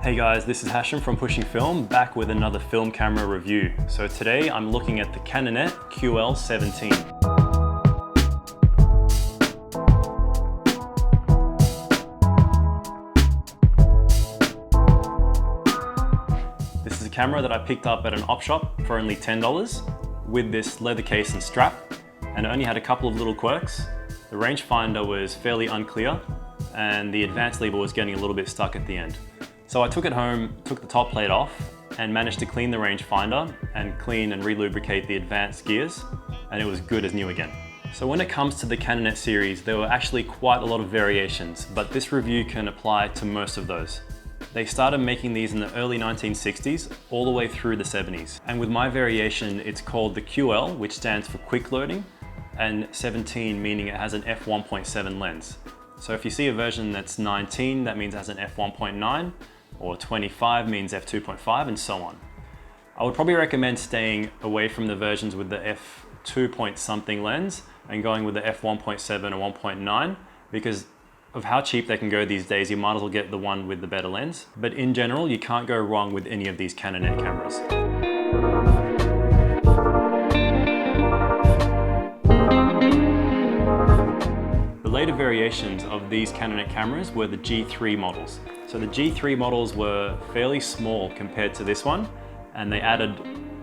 Hey guys, this is Hashem from Pushing Film, back with another film camera review. So today I'm looking at the Canonet QL17. This is a camera that I picked up at an op shop for only $10 with this leather case and strap, and it only had a couple of little quirks. The rangefinder was fairly unclear and the advanced lever was getting a little bit stuck at the end. So I took it home, took the top plate off, and managed to clean the rangefinder and clean and re-lubricate the advanced gears, and it was good as new again. So when it comes to the Canonet series, there were actually quite a lot of variations, but this review can apply to most of those. They started making these in the early 1960s, all the way through the 70s. And with my variation, it's called the QL, which stands for quick loading, and 17 meaning it has an f1.7 lens. So if you see a version that's 19, that means it has an f1.9, or 25 means f2.5, and so on. I would probably recommend staying away from the versions with the f2 point something lens and going with the f1.7 or 1.9 because of how cheap they can go these days. You might as well get the one with the better lens. But in general, you can't go wrong with any of these Canonet cameras. The later variations of these Canonet cameras were the G3 models. So the G3 models were fairly small compared to this one, and they added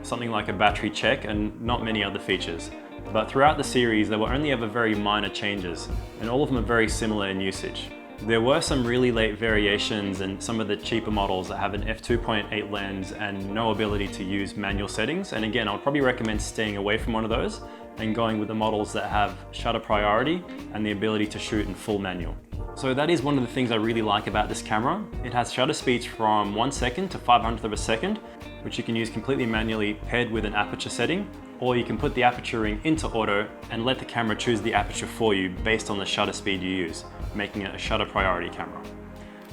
something like a battery check and not many other features. But throughout the series, there were only ever very minor changes, and all of them are very similar in usage. There were some really late variations and some of the cheaper models that have an f2.8 lens and no ability to use manual settings. And again, I would probably recommend staying away from one of those and going with the models that have shutter priority and the ability to shoot in full manual. So that is one of the things I really like about this camera. It has shutter speeds from 1 second to 500th of a second, which you can use completely manually paired with an aperture setting, or you can put the aperture ring into auto and let the camera choose the aperture for you based on the shutter speed you use, making it a shutter priority camera.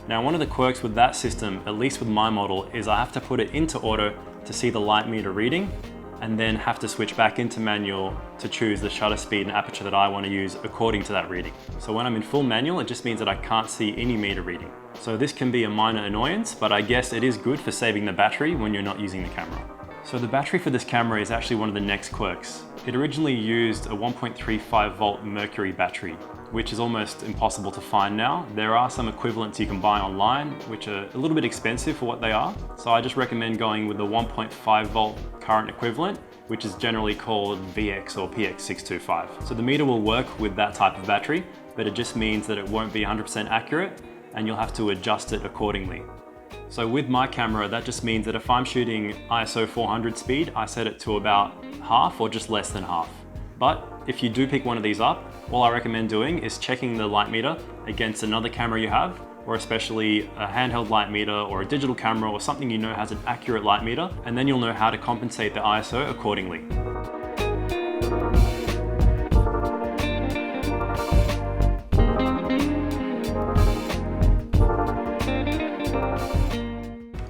Now, one of the quirks with that system, at least with my model, is I have to put it into auto to see the light meter reading, and then have to switch back into manual to choose the shutter speed and aperture that I want to use according to that reading. So when I'm in full manual, it just means that I can't see any meter reading. So this can be a minor annoyance, but I guess it is good for saving the battery when you're not using the camera. So the battery for this camera is actually one of the next quirks. It originally used a 1.35 volt mercury battery, which is almost impossible to find now. There are some equivalents you can buy online, which are a little bit expensive for what they are. So I just recommend going with the 1.5 volt current equivalent, which is generally called VX or PX625. So the meter will work with that type of battery, but it just means that it won't be 100% accurate and you'll have to adjust it accordingly. So with my camera, that just means that if I'm shooting ISO 400 speed, I set it to about half or just less than half. But if you do pick one of these up, all I recommend doing is checking the light meter against another camera you have, or especially a handheld light meter or a digital camera or something you know has an accurate light meter, and then you'll know how to compensate the ISO accordingly.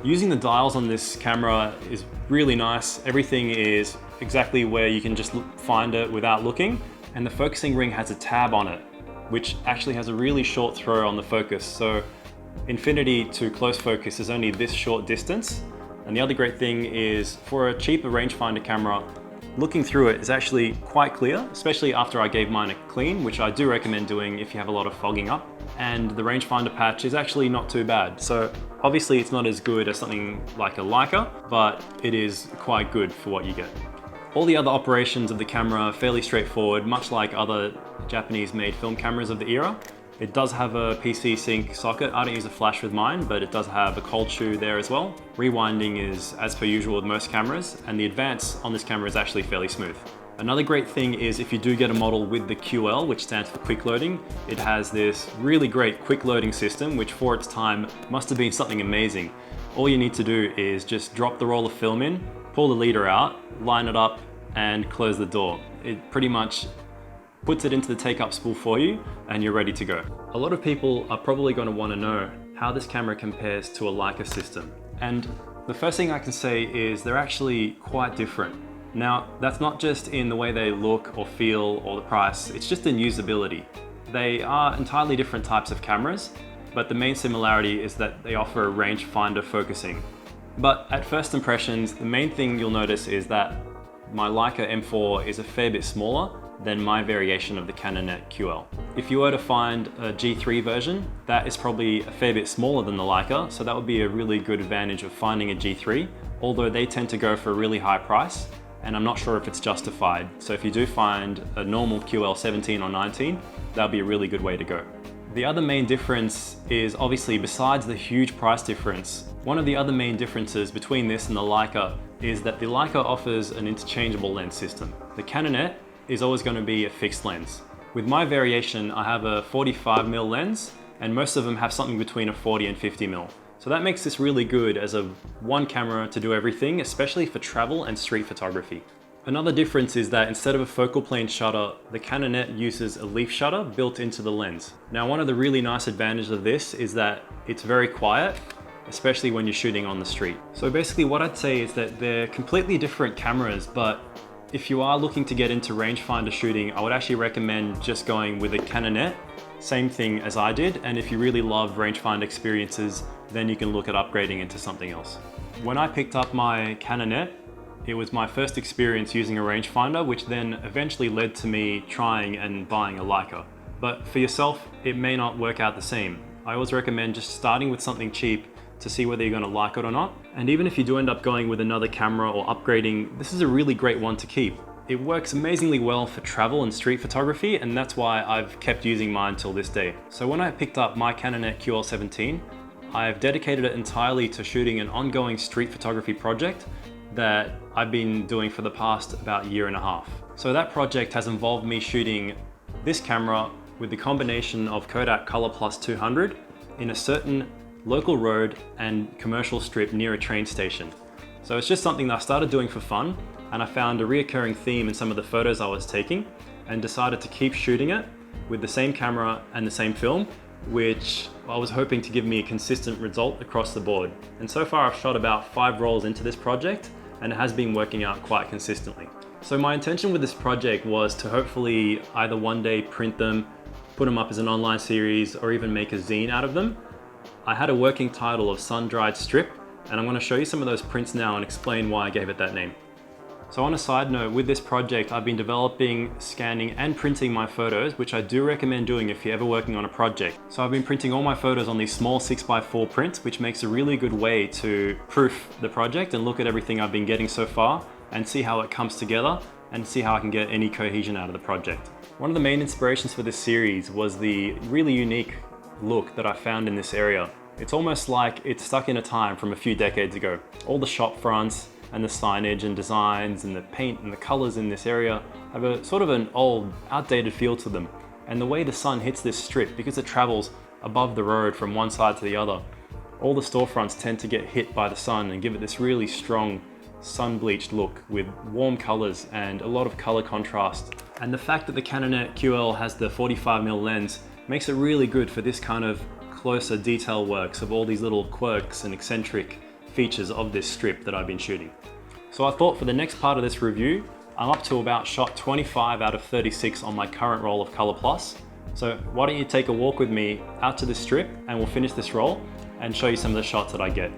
Using the dials on this camera is really nice. Everything is exactly where you can just find it without looking. And the focusing ring has a tab on it, which actually has a really short throw on the focus. So infinity to close focus is only this short distance. And the other great thing is for a cheaper rangefinder camera, looking through it is actually quite clear, especially after I gave mine a clean, which I do recommend doing if you have a lot of fogging up. And the rangefinder patch is actually not too bad. So obviously it's not as good as something like a Leica, but it is quite good for what you get. All the other operations of the camera are fairly straightforward, much like other Japanese-made film cameras of the era. It does have a PC sync socket. I don't use a flash with mine, but it does have a cold shoe there as well. Rewinding is as per usual with most cameras, and the advance on this camera is actually fairly smooth. Another great thing is if you do get a model with the QL, which stands for quick loading, it has this really great quick loading system, which for its time must have been something amazing. All you need to do is just drop the roll of film in, pull the leader out, line it up, and close the door. It pretty much puts it into the take-up spool for you, and you're ready to go. A lot of people are probably going to want to know how this camera compares to a Leica system. And the first thing I can say is they're actually quite different. Now, that's not just in the way they look or feel or the price, it's just in usability. They are entirely different types of cameras, but the main similarity is that they offer rangefinder focusing. But at first impressions, the main thing you'll notice is that my Leica M4 is a fair bit smaller than my variation of the Canonet QL. If you were to find a G3 version, that is probably a fair bit smaller than the Leica, so that would be a really good advantage of finding a G3, although they tend to go for a really high price, and I'm not sure if it's justified. So if you do find a normal QL17 or 19, that'll be a really good way to go. The other main difference is obviously, besides the huge price difference, one of the other main differences between this and the Leica is that the Leica offers an interchangeable lens system. The Canonet is always going to be a fixed lens. With my variation, I have a 45mm lens, and most of them have something between a 40 and 50mm. So that makes this really good as a one camera to do everything, especially for travel and street photography. Another difference is that instead of a focal plane shutter, the Canonet uses a leaf shutter built into the lens. Now, one of the really nice advantages of this is that it's very quiet, especially when you're shooting on the street. So basically what I'd say is that they're completely different cameras, but if you are looking to get into rangefinder shooting, I would actually recommend just going with a Canonet, same thing as I did, and if you really love rangefinder experiences, then you can look at upgrading into something else. When I picked up my Canonet, it was my first experience using a rangefinder, which then eventually led to me trying and buying a Leica. But for yourself, it may not work out the same. I always recommend just starting with something cheap to see whether you're going to like it or not. And even if you do end up going with another camera or upgrading, this is a really great one to keep. It works amazingly well for travel and street photography, and that's why I've kept using mine till this day. So when I picked up my Canonet QL17, I've dedicated it entirely to shooting an ongoing street photography project that I've been doing for the past about year and a half. So that project has involved me shooting this camera with the combination of Kodak Color Plus 200 in a certain local road and commercial strip near a train station. So it's just something that I started doing for fun, and I found a reoccurring theme in some of the photos I was taking and decided to keep shooting it with the same camera and the same film, which I was hoping to give me a consistent result across the board. And so far I've shot about 5 rolls into this project, and it has been working out quite consistently. So my intention with this project was to hopefully either one day print them, put them up as an online series, or even make a zine out of them. I had a working title of Sundried Strip, and I'm going to show you some of those prints now and explain why I gave it that name. So on a side note, with this project, I've been developing, scanning, and printing my photos, which I do recommend doing if you're ever working on a project. So I've been printing all my photos on these small 6x4 prints, which makes a really good way to proof the project and look at everything I've been getting so far and see how it comes together and see how I can get any cohesion out of the project. One of the main inspirations for this series was the really unique look that I found in this area. It's almost like it's stuck in a time from a few decades ago. All the shop fronts and the signage and designs and the paint and the colors in this area have a sort of an old, outdated feel to them. And the way the sun hits this strip, because it travels above the road from one side to the other, all the storefronts tend to get hit by the sun and give it this really strong sun-bleached look with warm colors and a lot of color contrast. And the fact that the Canonet QL has the 45mm lens makes it really good for this kind of closer detail works of all these little quirks and eccentric features of this strip that I've been shooting. So I thought for the next part of this review, I'm up to about shot 25 out of 36 on my current roll of Color Plus. So why don't you take a walk with me out to this strip and we'll finish this roll and show you some of the shots that I get.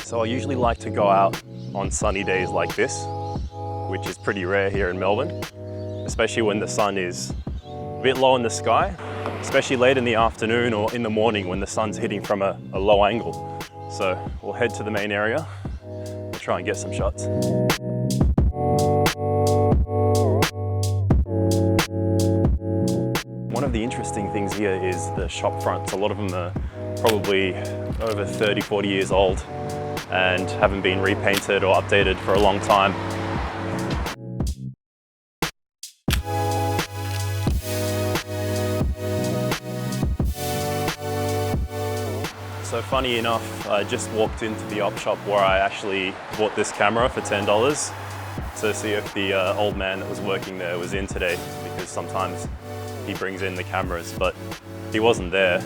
So I usually like to go out on sunny days like this, which is pretty rare here in Melbourne, especially when the sun is a bit low in the sky, especially late in the afternoon or in the morning when the sun's hitting from a low angle. So we'll head to the main area and try and get some shots. One of the interesting things here is the shop fronts. A lot of them are probably over 30, 40 years old and haven't been repainted or updated for a long time. So funny enough, I just walked into the op shop where I actually bought this camera for $10 to see if the old man that was working there was in today, because sometimes he brings in the cameras, but he wasn't there,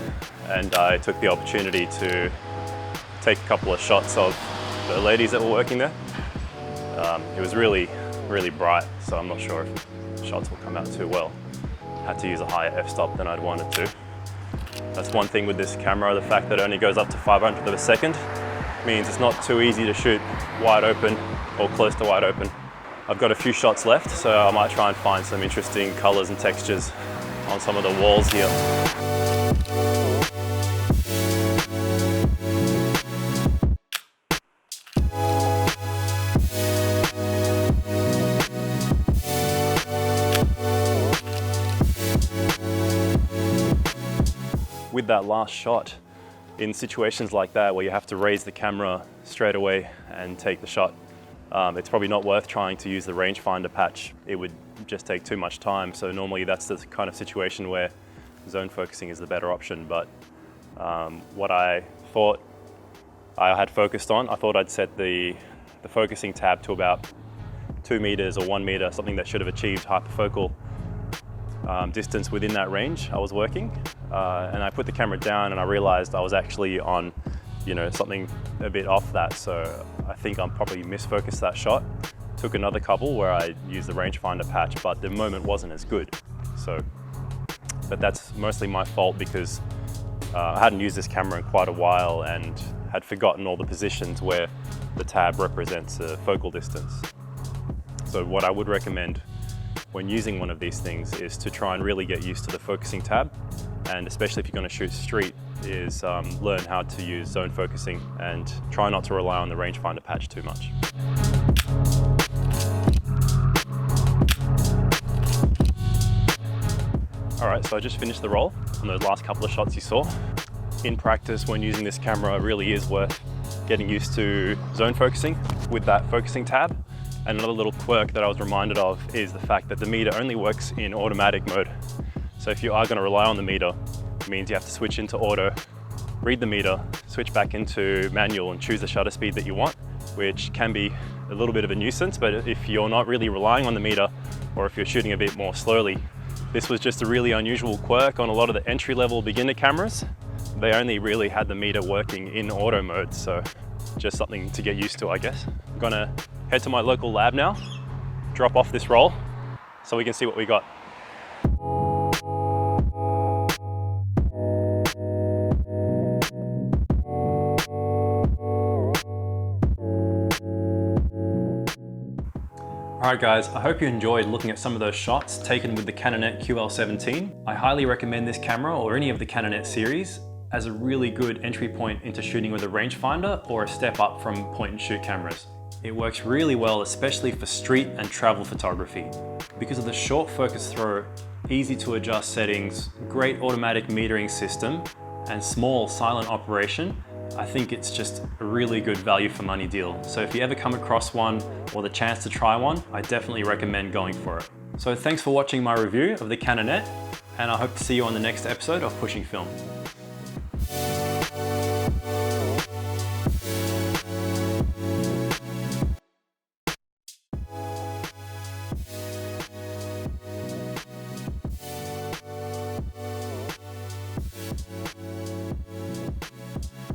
and I took the opportunity to take a couple of shots of the ladies that were working there. It was really bright, so I'm not sure if the shots will come out too well. Had to use a higher f-stop than I'd wanted to. That's one thing with this camera, the fact that it only goes up to 500th of a second means it's not too easy to shoot wide open or close to wide open. I've got a few shots left, so I might try and find some interesting colors and textures on some of the walls here. With that last shot, in situations like that where you have to raise the camera straight away and take the shot, it's probably not worth trying to use the rangefinder patch. It would just take too much time. So normally that's the kind of situation where zone focusing is the better option. But what I thought I had focused on, I thought I'd set the focusing tab to about 2 meters or 1 meter, something that should have achieved hyperfocal distance within that range I was working. And I put the camera down and I realized I was actually on, something a bit off that. So I think I'm probably misfocused that shot. Took another couple where I used the rangefinder patch, but the moment wasn't as good. But that's mostly my fault because I hadn't used this camera in quite a while and had forgotten all the positions where the tab represents a focal distance. So what I would recommend when using one of these things is to try and really get used to the focusing tab, and especially if you're going to shoot street, is learn how to use zone focusing and try not to rely on the rangefinder patch too much. Alright, so I just finished the roll on those last couple of shots you saw. In practice, when using this camera, it really is worth getting used to zone focusing with that focusing tab. And another little quirk that I was reminded of is the fact that the meter only works in automatic mode. So if you are going to rely on the meter, it means you have to switch into auto, read the meter, switch back into manual and choose the shutter speed that you want, which can be a little bit of a nuisance. But if you're not really relying on the meter, or if you're shooting a bit more slowly, this was just a really unusual quirk on a lot of the entry-level beginner cameras. They only really had the meter working in auto mode, so just something to get used to, I guess. I'm gonna head to my local lab now, drop off this roll so we can see what we got. Alright guys, I hope you enjoyed looking at some of those shots taken with the Canonet QL17. I highly recommend this camera or any of the Canonet series as a really good entry point into shooting with a rangefinder or a step up from point and shoot cameras. It works really well, especially for street and travel photography. Because of the short focus throw, easy to adjust settings, great automatic metering system, and small silent operation, I think it's just a really good value for money deal. So if you ever come across one or the chance to try one, I definitely recommend going for it. So thanks for watching my review of the Canonet, and I hope to see you on the next episode of Pushing Film.